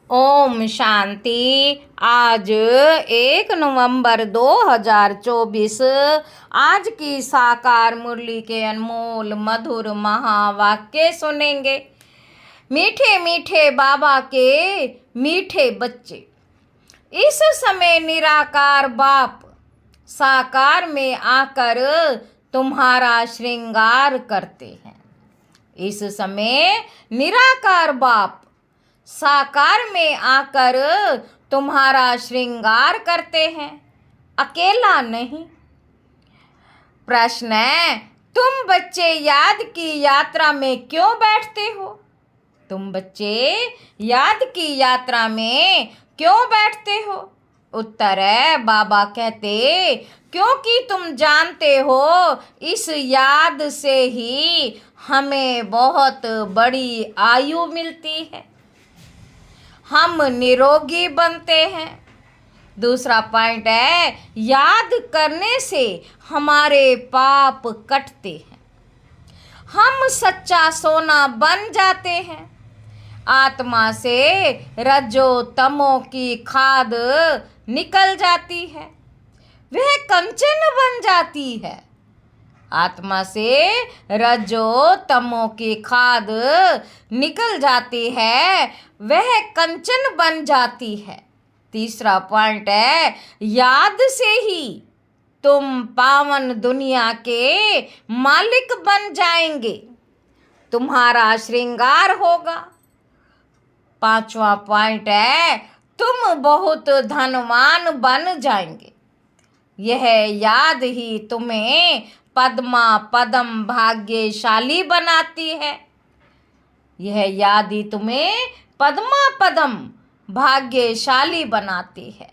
ओम शांति। आज 1 नवंबर 2024। आज की साकार मुरली के अनमोल मधुर महावाक्य सुनेंगे। मीठे मीठे बाबा के मीठे बच्चे। इस समय निराकार बाप साकार में आकर तुम्हारा श्रृंगार करते हैं। इस समय निराकार बाप साकार में आकर तुम्हारा श्रृंगार करते हैं, अकेला नहीं। प्रश्न है, तुम बच्चे याद की यात्रा में क्यों बैठते हो? तुम बच्चे याद की यात्रा में क्यों बैठते हो? उत्तर है, बाबा कहते, क्योंकि तुम जानते हो इस याद से ही हमें बहुत बड़ी आयु मिलती है, हम निरोगी बनते हैं। दूसरा पॉइंट है, याद करने से हमारे पाप कटते हैं, हम सच्चा सोना बन जाते हैं। आत्मा से रजो तमो की खाद निकल जाती है, वह कंचन बन जाती है। आत्मा से रजो तमो की खाद निकल जाती है, वह कंचन बन जाती है। तीसरा पॉइंट है, याद से ही तुम पावन दुनिया के मालिक बन जाएंगे, तुम्हारा श्रृंगार होगा। पांचवा पॉइंट है, तुम बहुत धनवान बन जाएंगे। यह याद ही तुम्हें पद्मा पदम भाग्यशाली बनाती है। यह याद ही तुम्हें पद्मा पदम भाग्यशाली बनाती है।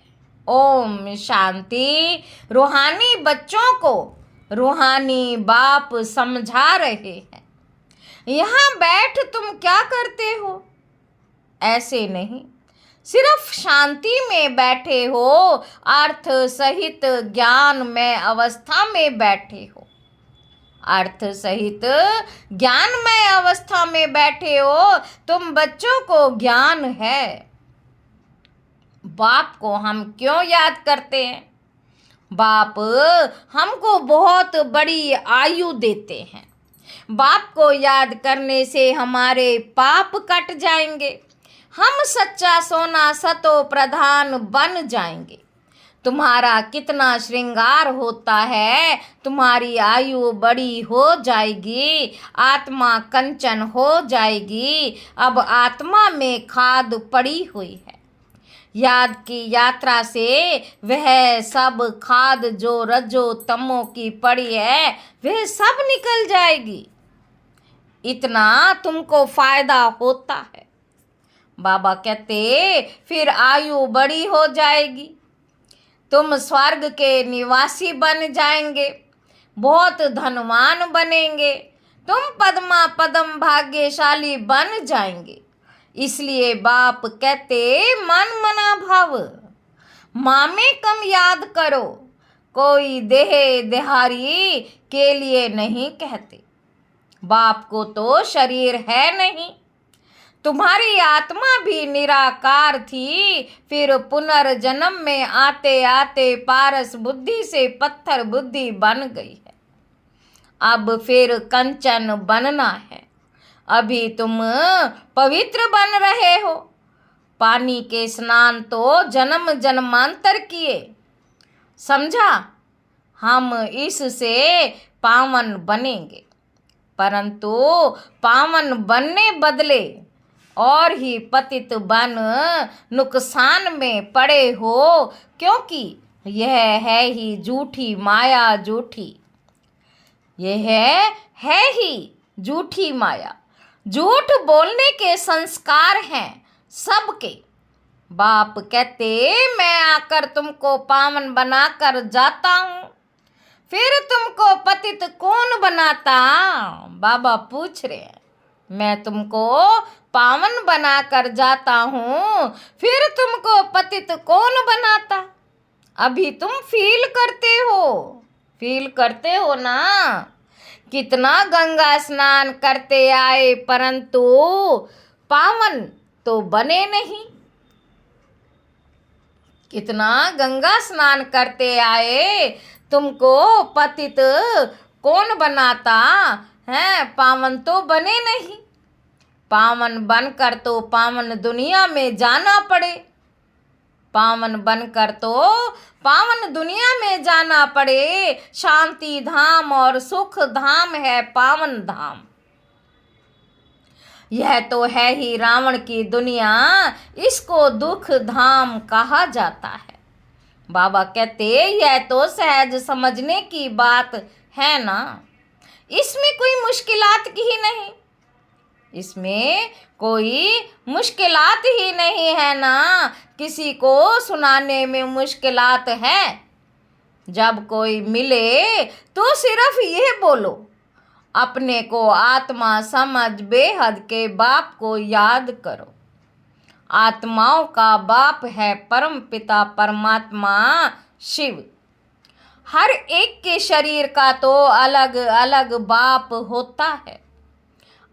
ओम शांति। रूहानी बच्चों को रूहानी बाप समझा रहे हैं। यहाँ बैठ तुम क्या करते हो? ऐसे नहीं, सिर्फ शांति में बैठे हो, अर्थ सहित ज्ञानमय अवस्था में बैठे हो। अर्थ सहित ज्ञानमय अवस्था में बैठे हो। तुम बच्चों को ज्ञान है। बाप को हम क्यों याद करते हैं? बाप हमको बहुत बड़ी आयु देते हैं। बाप को याद करने से हमारे पाप कट जाएंगे, हम सच्चा सोना सतो प्रधान बन जाएंगे। तुम्हारा कितना श्रृंगार होता है, तुम्हारी आयु बड़ी हो जाएगी, आत्मा कंचन हो जाएगी। अब आत्मा में खाद पड़ी हुई है। याद की यात्रा से वह सब खाद जो रजो तमो की पड़ी है, वह सब निकल जाएगी। इतना तुमको फायदा होता है। बाबा कहते, फिर आयु बड़ी हो जाएगी, तुम स्वर्ग के निवासी बन जाएंगे, बहुत धनवान बनेंगे, तुम पद्मा पदम भाग्यशाली बन जाएंगे। इसलिए बाप कहते, मन मना भाव मामे कम याद करो, कोई देह देहारी के लिए नहीं कहते। बाप को तो शरीर है नहीं, तुम्हारी आत्मा भी निराकार थी, फिर पुनर्जन्म में आते आते पारस बुद्धि से पत्थर बुद्धि बन गई है। अब फिर कंचन बनना है। अभी तुम पवित्र बन रहे हो। पानी के स्नान तो जन्म जन्मांतर किए, समझा? हम इससे पावन बनेंगे, परंतु पावन बनने बदले और ही पतित बन नुकसान में पड़े हो, क्योंकि यह है ही झूठी माया। झूठी यह है ही झूठी माया। झूठ बोलने के संस्कार हैं सबके। बाप कहते, मैं आकर तुमको पावन बनाकर जाता हूँ, फिर तुमको पतित कौन बनाता? बाबा पूछ रहे हैं, मैं तुमको पावन बनाकर जाता हूँ, फिर तुमको पतित कौन बनाता? अभी तुम फील करते हो ना, कितना गंगा स्नान करते आए, परंतु पावन तो बने नहीं। कितना गंगा स्नान करते आए, तुमको पतित कौन बनाता है, पावन तो बने नहीं। पावन बनकर तो पावन दुनिया में जाना पड़े, पावन बनकर तो पावन दुनिया में जाना पड़े। शांति धाम और सुख धाम है पावन धाम। यह तो है ही रावण की दुनिया, इसको दुख धाम कहा जाता है। बाबा कहते यह तो सहज समझने की बात है ना, इसमें कोई मुश्किलात ही नहीं, इसमें कोई मुश्किलात ही नहीं है ना। किसी को सुनाने में मुश्किलात है? जब कोई मिले तो सिर्फ ये बोलो, अपने को आत्मा समझ बेहद के बाप को याद करो। आत्माओं का बाप है परम पिता परमात्मा शिव। हर एक के शरीर का तो अलग अलग बाप होता है,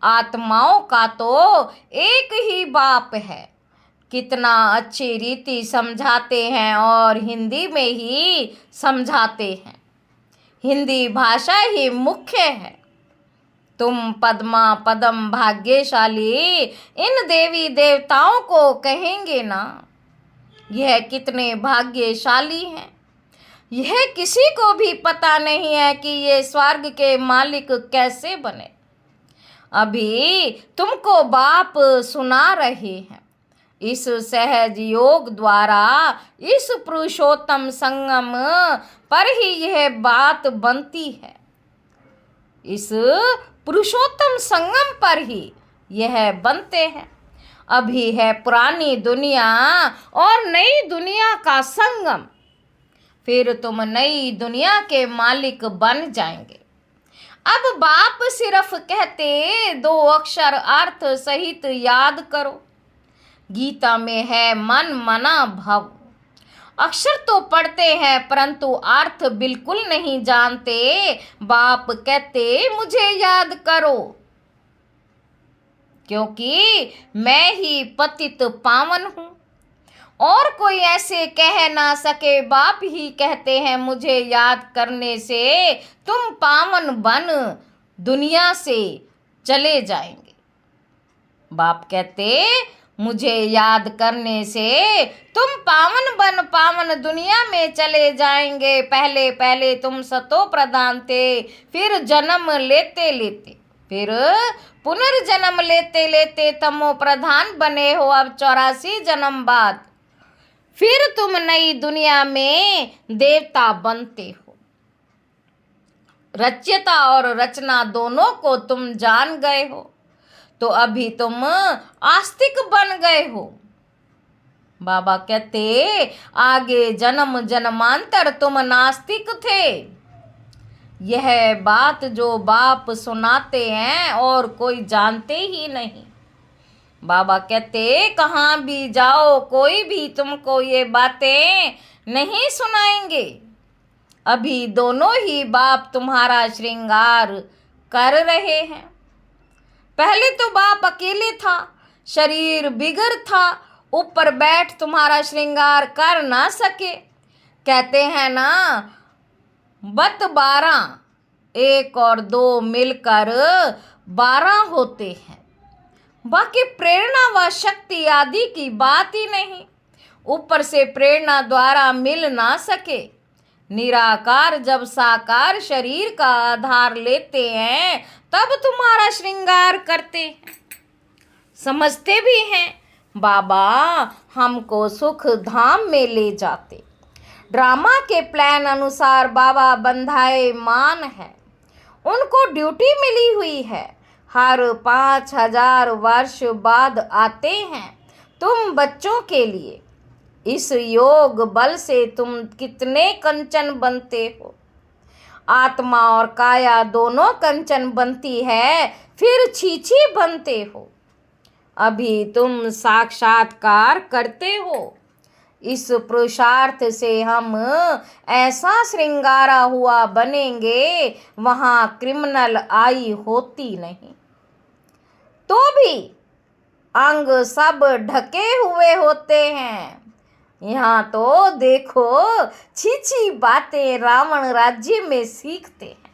आत्माओं का तो एक ही बाप है। कितना अच्छी रीति समझाते हैं और हिंदी में ही समझाते हैं। हिंदी भाषा ही मुख्य है। तुम पद्मा पदम भाग्यशाली इन देवी देवताओं को कहेंगे ना। यह कितने भाग्यशाली हैं। यह किसी को भी पता नहीं है कि ये स्वर्ग के मालिक कैसे बने। अभी तुमको बाप सुना रहे हैं। इस सहज योग द्वारा इस पुरुषोत्तम संगम पर ही यह बात बनती है। इस पुरुषोत्तम संगम पर ही यह बनते हैं। अभी है पुरानी दुनिया और नई दुनिया का संगम, फिर तुम नई दुनिया के मालिक बन जाएंगे। अब बाप सिर्फ कहते 2 अक्षर अर्थ सहित याद करो। गीता में है मन मना भव। अक्षर तो पढ़ते हैं परंतु अर्थ बिल्कुल नहीं जानते। बाप कहते मुझे याद करो, क्योंकि मैं ही पतित पावन हूँ और कोई ऐसे कह ना सके। बाप ही कहते हैं मुझे याद करने से तुम पावन बन दुनिया से चले जाएंगे। बाप कहते मुझे याद करने से तुम पावन बन पावन दुनिया में चले जाएंगे। पहले पहले तुम सतो प्रधान थे, फिर जन्म लेते लेते, फिर पुनर्जन्म लेते लेते तमो प्रधान बने हो। अब 84 जन्म बाद फिर तुम नई दुनिया में देवता बनते हो। रचयिता और रचना दोनों को तुम जान गए हो, तो अभी तुम आस्तिक बन गए हो। बाबा कहते आगे जन्म जन्मांतर तुम नास्तिक थे। यह बात जो बाप सुनाते हैं और कोई जानते ही नहीं। बाबा कहते कहाँ भी जाओ कोई भी तुमको ये बातें नहीं सुनाएंगे। अभी दोनों ही बाप तुम्हारा श्रृंगार कर रहे हैं। पहले तो बाप अकेले था, शरीर बिगड़ था, ऊपर बैठ तुम्हारा श्रृंगार कर ना सके। कहते हैं ना बत 12, 1 और 2 मिलकर 12 होते हैं। बाकी प्रेरणा व शक्ति आदि की बात ही नहीं, ऊपर से प्रेरणा द्वारा मिल ना सके। निराकार जब साकार शरीर का आधार लेते हैं तब तुम्हारा श्रृंगार करते हैं। समझते भी हैं बाबा हमको सुख धाम में ले जाते। ड्रामा के प्लान अनुसार बाबा बंधाए मान है, उनको ड्यूटी मिली हुई है। हर 5000 वर्ष बाद आते हैं तुम बच्चों के लिए। इस योग बल से तुम कितने कंचन बनते हो। आत्मा और काया दोनों कंचन बनती है, फिर छीछी बनते हो। अभी तुम साक्षात्कार करते हो। इस पुरुषार्थ से हम ऐसा श्रृंगारा हुआ बनेंगे, वहाँ क्रिमिनल आई होती नहीं। तो भी अंग सब ढके हुए होते हैं। यहाँ तो देखो छी बातें रावण राज्य में सीखते हैं।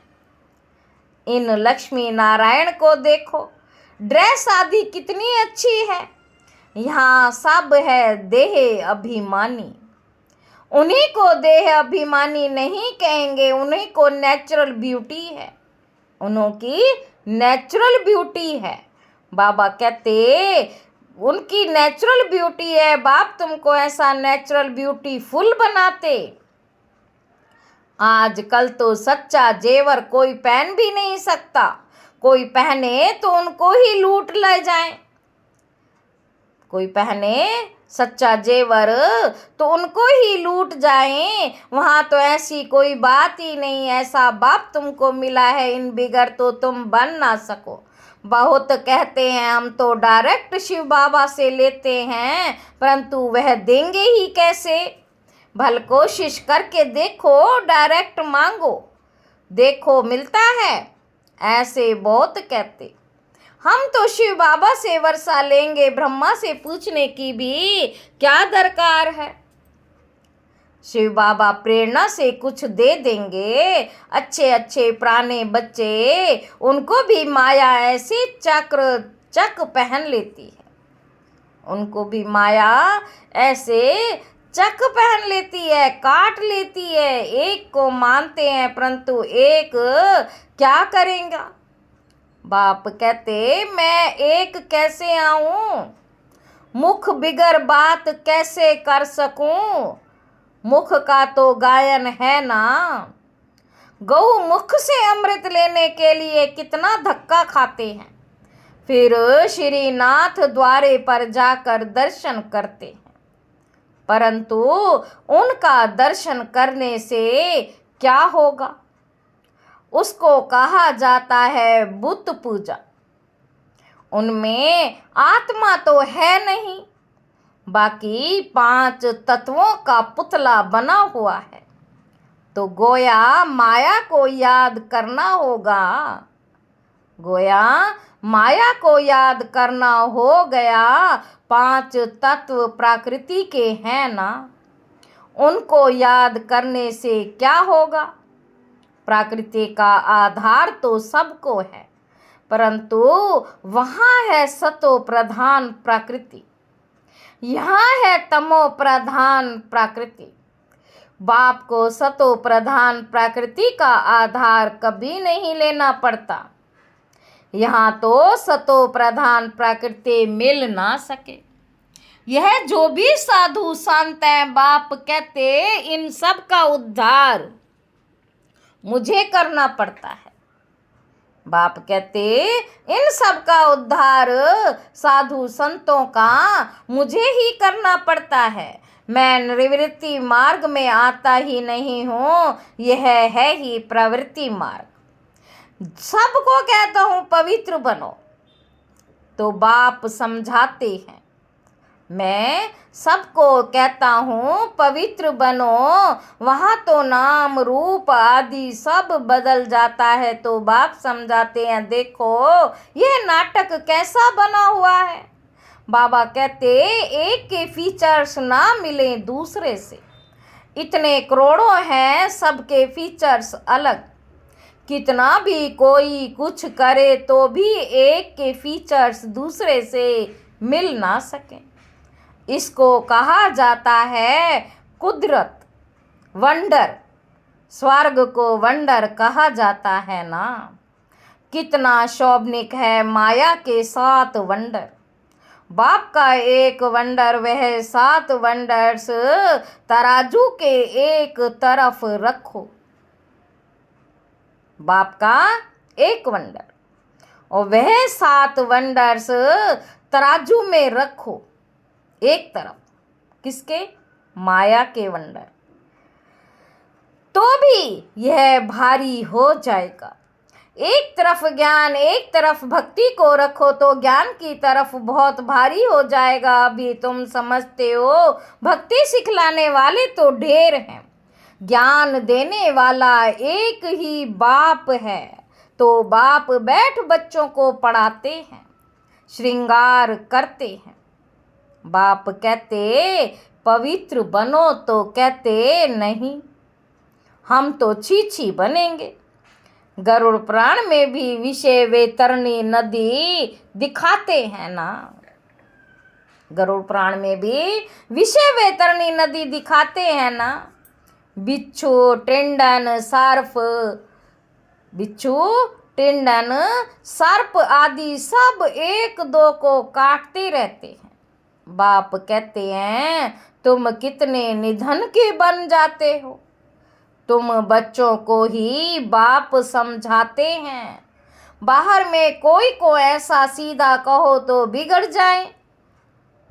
इन लक्ष्मी नारायण को देखो, ड्रेस आदि कितनी अच्छी है। यहाँ सब है देह अभिमानी। उन्हीं को देह अभिमानी नहीं कहेंगे, उन्हीं को नेचुरल ब्यूटी है, उन्हों की नेचुरल ब्यूटी है। बाबा कहते उनकी नेचुरल ब्यूटी है, बाप तुमको ऐसा नेचुरल ब्यूटीफुल बनाते। आजकल तो सच्चा जेवर कोई पहन भी नहीं सकता, कोई पहने तो उनको ही लूट ले जाए। कोई पहने सच्चा जेवर तो उनको ही लूट जाए। वहाँ तो ऐसी कोई बात ही नहीं। ऐसा बाप तुमको मिला है, इन बिगर तो तुम बन ना सको। बहुत कहते हैं हम तो डायरेक्ट शिव बाबा से लेते हैं, परंतु वह देंगे ही कैसे? भल कोशिश करके देखो, डायरेक्ट मांगो, देखो मिलता है। ऐसे बहुत कहते। हम तो शिव बाबा से वर्षा लेंगे, ब्रह्मा से पूछने की भी क्या दरकार है। शिव बाबा प्रेरणा से कुछ दे देंगे। अच्छे अच्छे पुराने बच्चे, उनको भी माया ऐसे चक पहन लेती है। उनको भी माया ऐसे चक पहन लेती है, काट लेती है। एक को मानते हैं परंतु एक क्या करेगा? बाप कहते मैं एक कैसे आऊं, मुख बिगर बात कैसे कर सकूं। मुख का तो गायन है ना। गौ मुख से अमृत लेने के लिए कितना धक्का खाते हैं, फिर श्रीनाथ द्वारे पर जाकर दर्शन करते हैं। परंतु उनका दर्शन करने से क्या होगा? उसको कहा जाता है बुत पूजा। उनमें आत्मा तो है नहीं, बाकी 5 तत्वों का पुतला बना हुआ है। तो गोया माया को याद करना होगा। गोया माया को याद करना हो गया। 5 तत्व प्रकृति के हैं ना, उनको याद करने से क्या होगा? प्रकृति का आधार तो सबको है, परंतु वहाँ है सतो प्रधान प्रकृति, यहाँ है तमो प्रधान प्रकृति। बाप को सतो प्रधान प्रकृति का आधार कभी नहीं लेना पड़ता। यहाँ तो सतो प्रधान प्रकृति मिल ना सके। यह जो भी साधु संत हैं, बाप कहते इन सब का उद्धार मुझे करना पड़ता है। बाप कहते इन सब का उद्धार साधु संतों का मुझे ही करना पड़ता है। मैं निवृत्ति मार्ग में आता ही नहीं हूँ, यह है ही प्रवृत्ति मार्ग। सबको कहता हूँ पवित्र बनो, तो बाप समझाते हैं। मैं सबको कहता हूँ पवित्र बनो, वहाँ तो नाम रूप आदि सब बदल जाता है। तो बाप समझाते हैं देखो यह नाटक कैसा बना हुआ है। बाबा कहते एक के फीचर्स ना मिले दूसरे से। इतने करोड़ों हैं, सबके फीचर्स अलग। कितना भी कोई कुछ करे तो भी एक के फीचर्स दूसरे से मिल ना सके। इसको कहा जाता है कुदरत, वंडर। स्वर्ग को वंडर कहा जाता है ना। कितना शोभनिक है माया के 7 वंडर। बाप का एक वंडर, वह 7 वंडर्स तराजू के एक तरफ रखो। बाप का एक वंडर और वह 7 वंडर्स तराजू में रखो एक तरफ। किसके? माया के वंडर। तो भी यह भारी हो जाएगा। एक तरफ ज्ञान, एक तरफ भक्ति को रखो तो ज्ञान की तरफ बहुत भारी हो जाएगा। अभी तुम समझते हो भक्ति सिखलाने वाले तो ढेर हैं, ज्ञान देने वाला एक ही बाप है। तो बाप बैठ बच्चों को पढ़ाते हैं, श्रृंगार करते हैं। बाप कहते पवित्र बनो तो कहते नहीं, हम तो छीछी बनेंगे। गरुड़ पुराण में भी विषय वैतरणी नदी दिखाते हैं ना। गरुड़ पुराण में भी विषय वैतरणी नदी दिखाते हैं ना। बिच्छू टिंडन सर्प आदि सब एक दो को काटते रहते हैं। बाप कहते हैं तुम कितने निधन के बन जाते हो। तुम बच्चों को ही बाप समझाते हैं। बाहर में कोई को ऐसा सीधा कहो तो बिगड़ जाए।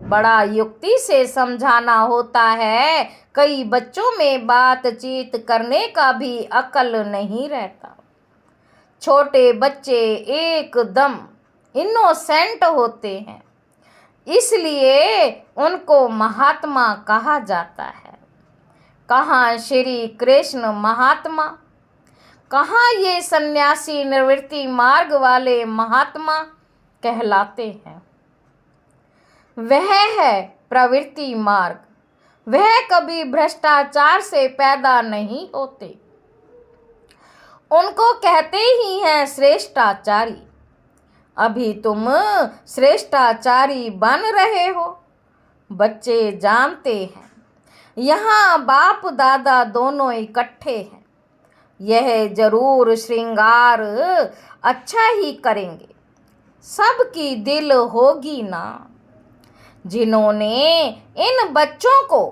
बड़ा युक्ति से समझाना होता है। कई बच्चों में बातचीत करने का भी अकल नहीं रहता। छोटे बच्चे एकदम इनोसेंट होते हैं, इसलिए उनको महात्मा कहा जाता है। कहाँ श्री कृष्ण महात्मा, कहाँ ये सन्यासी निवृत्ति मार्ग वाले महात्मा कहलाते हैं। वह है प्रवृत्ति मार्ग। वह कभी भ्रष्टाचार से पैदा नहीं होते। उनको कहते ही हैं श्रेष्ठाचारी। अभी तुम श्रेष्ठाचारी बन रहे हो। बच्चे जानते हैं यहाँ बाप दादा दोनों इकट्ठे हैं। यह जरूर श्रृंगार अच्छा ही करेंगे। सबकी दिल होगी ना। जिन्होंने इन बच्चों को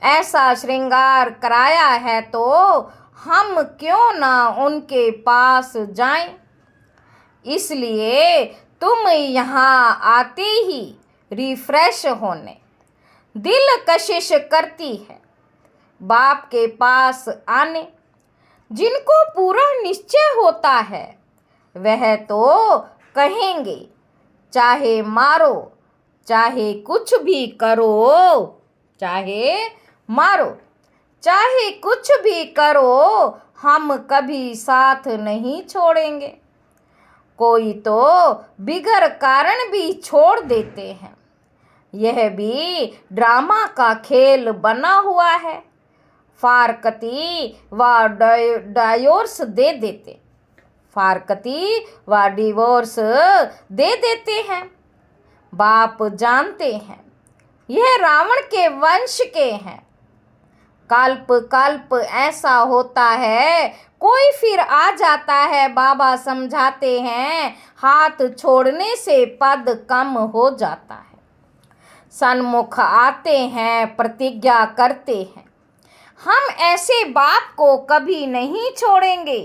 ऐसा श्रृंगार कराया है तो हम क्यों ना उनके पास जाएं। इसलिए तुम यहाँ आते ही रिफ्रेश होने दिल कशिश करती है बाप के पास आने। जिनको पूरा निश्चय होता है वह तो कहेंगे चाहे मारो, चाहे कुछ भी करो, चाहे मारो, चाहे कुछ भी करो, हम कभी साथ नहीं छोड़ेंगे। कोई तो बिगर कारण भी छोड़ देते हैं। यह भी ड्रामा का खेल बना हुआ है। फारकती व डायोर्स दे देते, फारकती व डिवोर्स दे देते हैं। बाप जानते हैं यह रावण के वंश के हैं। कल्प कल्प ऐसा होता है। कोई फिर आ जाता है, बाबा समझाते हैं हाथ छोड़ने से पद कम हो जाता है। सन्मुख आते हैं, प्रतिज्ञा करते हैं हम ऐसे बाप को कभी नहीं छोड़ेंगे।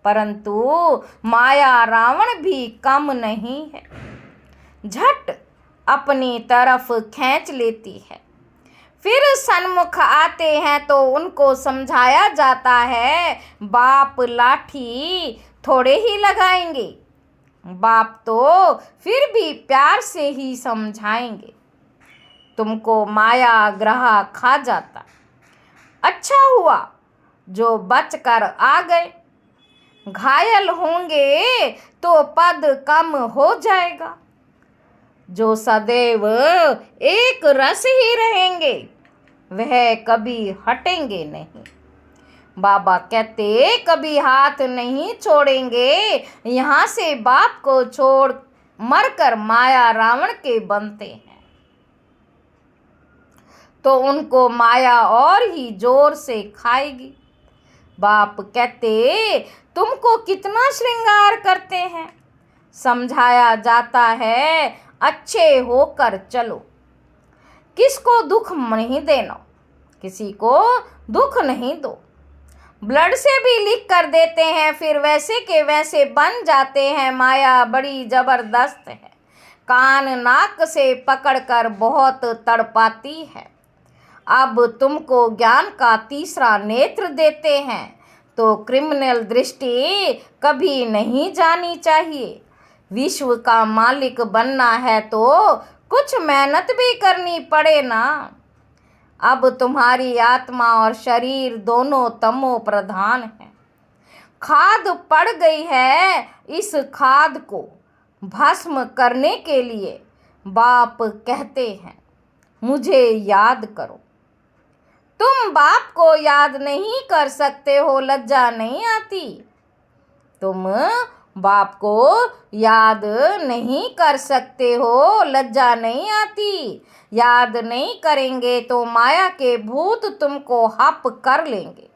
परंतु माया रावण भी कम नहीं है, झट अपनी तरफ खींच लेती है। फिर सन्मुख आते हैं तो उनको समझाया जाता है बाप लाठी थोड़े ही लगाएंगे। बाप तो फिर भी प्यार से ही समझाएंगे। तुमको माया ग्रह खा जाता। अच्छा हुआ जो बचकर आ गए। घायल होंगे तो पद कम हो जाएगा। जो सदैव एक रस ही रहेंगे वह कभी हटेंगे नहीं। बाबा कहते कभी हाथ नहीं छोड़ेंगे। यहाँ से बाप को छोड़ मरकर माया रावण के बनते हैं तो उनको माया और ही जोर से खाएगी। बाप कहते तुमको कितना श्रृंगार करते हैं। समझाया जाता है अच्छे होकर चलो। किसको दुख नहीं देना, किसी को दुख नहीं दो। ब्लड से भी लिख कर देते हैं, फिर वैसे के वैसे बन जाते हैं। माया बड़ी जबरदस्त है। कान नाक से पकड़कर बहुत तड़पाती है। अब तुमको ज्ञान का तीसरा नेत्र देते हैं तो क्रिमिनल दृष्टि कभी नहीं जानी चाहिए। विश्व का मालिक बनना है तो कुछ मेहनत भी करनी पड़े ना। अब तुम्हारी आत्मा और शरीर दोनों तमो प्रधान हैं। खाद पड़ गई है। इस खाद को भस्म करने के लिए बाप कहते हैं मुझे याद करो। तुम बाप को याद नहीं कर सकते हो, लज्जा नहीं आती? तुम बाप को याद नहीं कर सकते हो, लज्जा नहीं आती? याद नहीं करेंगे तो माया के भूत तुमको हप कर लेंगे।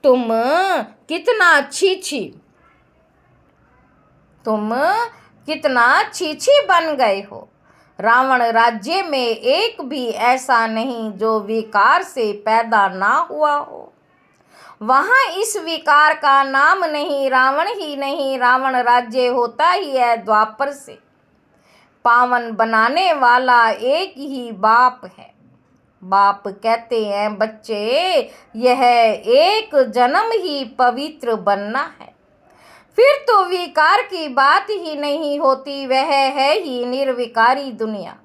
तुम कितना छीछी बन गए हो। रावण राज्य में एक भी ऐसा नहीं जो विकार से पैदा ना हुआ हो। वहाँ इस विकार का नाम नहीं, रावण ही नहीं, रावण राज्य होता ही है द्वापर से। पावन बनाने वाला एक ही बाप है। बाप कहते हैं, बच्चे यह एक जन्म ही पवित्र बनना है, फिर तो विकार की बात ही नहीं होती, वह है ही निर्विकारी दुनिया।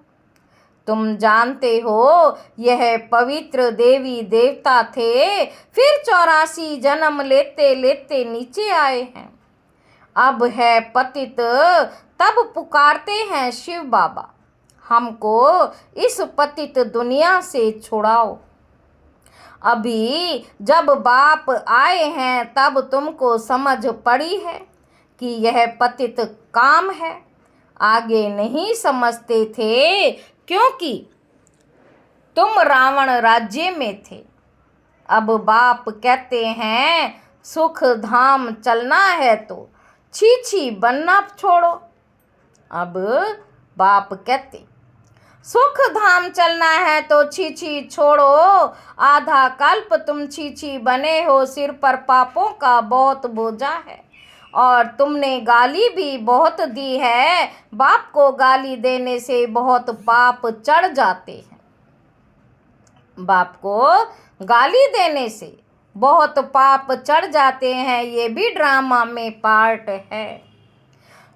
तुम जानते हो यह पवित्र देवी देवता थे, फिर 84 जन्म लेते लेते नीचे आए हैं। अब है पतित, तब पुकारते हैं शिव बाबा, हमको इस पतित दुनिया से छुड़ाओ। अभी जब बाप आए हैं तब तुमको समझ पड़ी है कि यह पतित काम है। आगे नहीं समझते थे क्योंकि तुम रावण राज्य में थे। अब बाप कहते हैं, सुख धाम चलना है तो छीछी बनना छोड़ो। अब बाप कहते, सुख धाम चलना है तो छीछी छोड़ो। आधा कल्प तुम छीछी बने हो, सिर पर पापों का बहुत बोझा है और तुमने गाली भी बहुत दी है। बाप को गाली देने से बहुत पाप चढ़ जाते हैं। बाप को गाली देने से बहुत पाप चढ़ जाते हैं, ये भी ड्रामा में पार्ट है।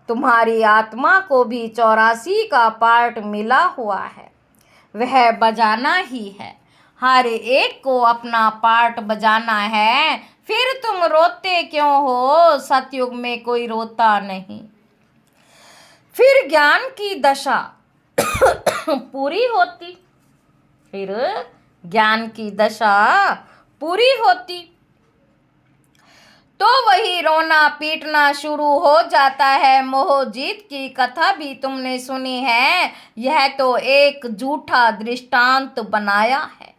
तुम्हारी आत्मा को भी 84 का पार्ट मिला हुआ है, वह बजाना ही है। हर एक को अपना पार्ट बजाना है। फिर तुम रोते क्यों हो? सतयुग में कोई रोता नहीं। फिर ज्ञान की दशा पूरी होती, फिर ज्ञान की दशा पूरी होती तो वही रोना पीटना शुरू हो जाता है। मोहजीत की कथा भी तुमने सुनी है, यह तो एक झूठा दृष्टांत बनाया है।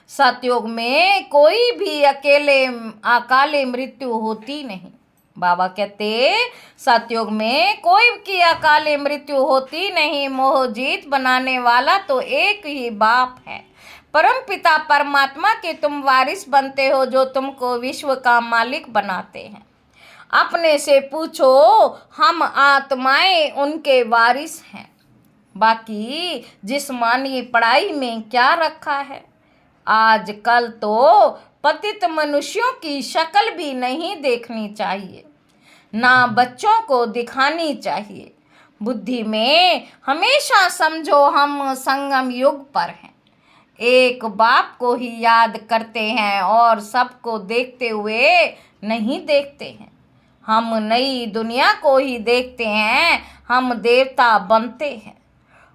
सतयुग में कोई भी अकाले मृत्यु होती नहीं। बाबा कहते, सतयुग में कोई की अकाले मृत्यु होती नहीं। मोहजीत बनाने वाला तो एक ही बाप है। परम पिता परमात्मा के तुम वारिस बनते हो, जो तुमको विश्व का मालिक बनाते हैं। अपने से पूछो, हम आत्माएं उनके वारिस हैं। बाकी जिस्मानी पढ़ाई में क्या रखा है? आजकल तो पतित मनुष्यों की शक्ल भी नहीं देखनी चाहिए, ना बच्चों को दिखानी चाहिए। बुद्धि में हमेशा समझो हम संगम युग पर हैं। एक बाप को ही याद करते हैं और सबको देखते हुए नहीं देखते हैं। हम नई दुनिया को ही देखते हैं, हम देवता बनते हैं।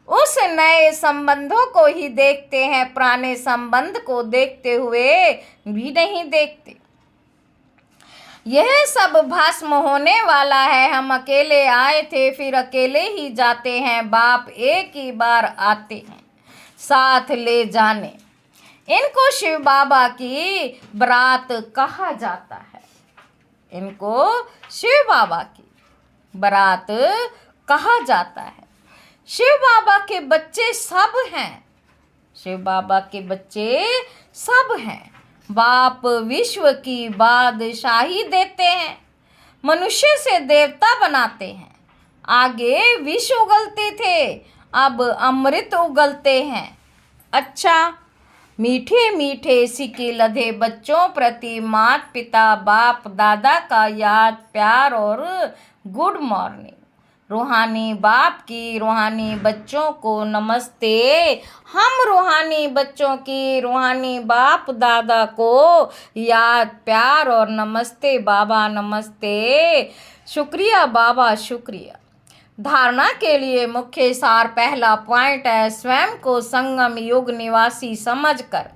उस नए संबंधों को ही देखते हैं, पुराने संबंध को देखते हुए भी नहीं देखते। यह सब भस्म होने वाला है। हम अकेले आए थे, फिर अकेले ही जाते हैं। बाप एक ही बार आते हैं साथ ले जाने। इनको शिव बाबा की बारात कहा जाता है। इनको शिव बाबा की बारात कहा जाता है। शिव बाबा के बच्चे सब हैं। शिव बाबा के बच्चे सब हैं। बाप विश्व की बादशाही देते हैं, मनुष्य से देवता बनाते हैं। आगे विष उगलते थे, अब अमृत उगलते हैं। अच्छा, मीठे मीठे सिक्के लधे बच्चों प्रति माता पिता बाप दादा का याद प्यार और गुड मॉर्निंग। रूहानी बाप की रूहानी बच्चों को नमस्ते। हम रूहानी बच्चों की रूहानी बाप दादा को याद प्यार और नमस्ते बाबा नमस्ते। शुक्रिया बाबा शुक्रिया। धारणा के लिए मुख्य सार पहला पॉइंट है, स्वयं को संगम युग निवासी समझकर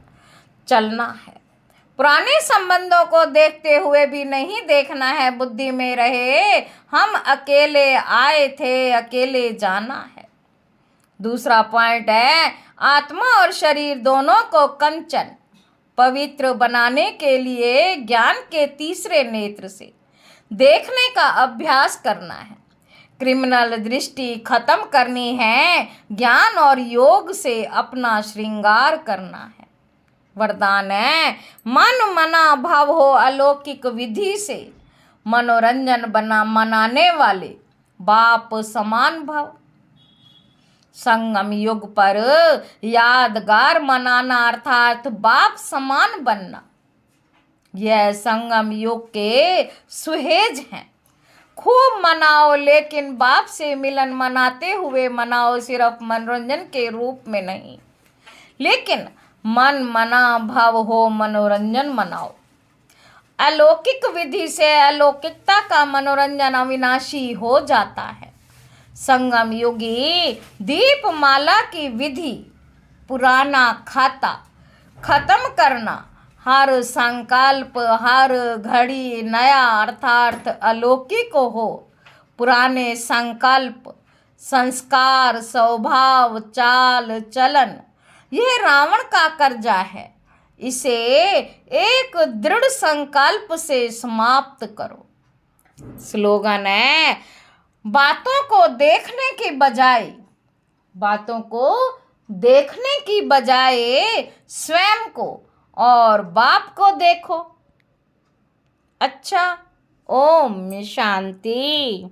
चलना है। पुराने संबंधों को देखते हुए भी नहीं देखना है। बुद्धि में रहे हम अकेले आए थे, अकेले जाना है। दूसरा पॉइंट है, आत्मा और शरीर दोनों को कंचन पवित्र बनाने के लिए ज्ञान के तीसरे नेत्र से देखने का अभ्यास करना है। क्रिमिनल दृष्टि खत्म करनी है। ज्ञान और योग से अपना श्रृंगार करना है। वरदान है, मन मना भाव हो अलौकिक विधि से मनोरंजन मनाने वाले बाप समान भव। संगम युग पर यादगार मनाना अर्थात बाप समान बनना, यह संगम युग के सुहेज हैं। खूब मनाओ, लेकिन बाप से मिलन मनाते हुए मनाओ, सिर्फ मनोरंजन के रूप में नहीं, लेकिन मन मना भाव हो मनोरंजन मनाओ। अलौकिक विधि से अलौकिकता का मनोरंजन अविनाशी हो जाता है। संगम युगी दीपमाला की विधि पुराना खाता खत्म करना, हर संकल्प हर घड़ी नया अर्थात अलौकिक हो। पुराने संकल्प संस्कार स्वभाव चाल चलन यह रावण का कर्जा है, इसे एक दृढ़ संकल्प से समाप्त करो। स्लोगन है, बातों को देखने की बजाय स्वयं को और बाप को देखो। अच्छा, ओम शांति।